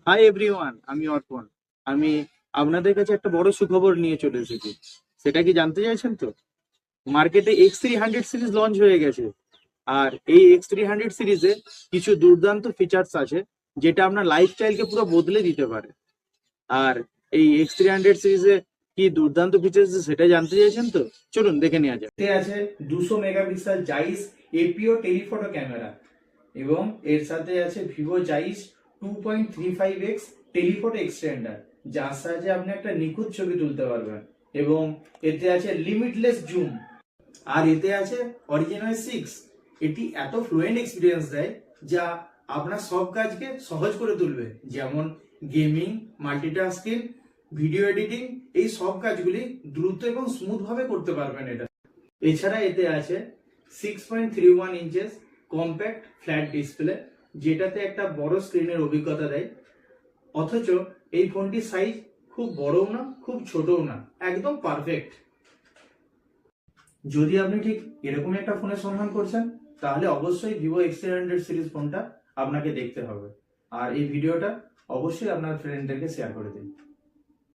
Hi everyone, আমি অর্পণ। আমি আপনাদের কাছে একটা বড় সুখবর নিয়ে চলে এসেছি। সেটা কি জানতে চাইছেন? তো মার্কেটে X300 সিরিজ লঞ্চ হয়ে গেছে। আর এই X300 সিরিজে কিছু দুর্দান্ত ফিচার্স আছে, যেটা আপনার লাইফস্টাইলকে পুরো বদলে দিতে পারে। আর এই X300 সিরিজে কি দুর্দান্ত ফিচার্স সেটা জানতে চাইছেন? তো চলুন দেখে নেওয়া যাক। এতে আছে 200 মেগাপিক্সেল জাইস এপিও টেলিফটো ক্যামেরা, এবং এর সাথে আছে ভিভো জাইস 2.35x টেলিফটো এক্সটেন্ডার, যার সাহায্যে আপনি একটা নিখুঁত ছবি তুলতে পারবেন। এবং এতে আছে লিমিটলেস জুম। আর এতে আছে অরিজিনাল 6। এটি এত ফ্লুয়েন্ট এক্সপিরিয়েন্স দেয় যা আপনার সব কাজকে সহজ করে তুলবে, যেমন গেমিং, মাল্টিটাস্কিং, ভিডিও এডিটিং। এই সব কাজগুলি দ্রুত এবং স্মুথ ভাবে করতে পারবেন এটা। এছাড়া এতে আছে 6.31 ইঞ্চেস কম্প্যাক্ট ফ্ল্যাট ডিসপ্লে, যেটাতে একটা বড় স্ক্রিনের অভিজ্ঞতা দেয়। অথচ এই ফোনটির সাইজ খুব বড়ও না, খুব ছোটও না, একদম পারফেক্ট। যদি আপনি ঠিক এরকমই একটা ফোনের সন্ধান করছেন, তাহলে অবশ্যই ভিভো X300 সিরিজ ফোনটা আপনাকে দেখতে হবে। আর এই ভিডিওটা অবশ্যই আপনার ফ্রেন্ডদেরকে শেয়ার করে দিন।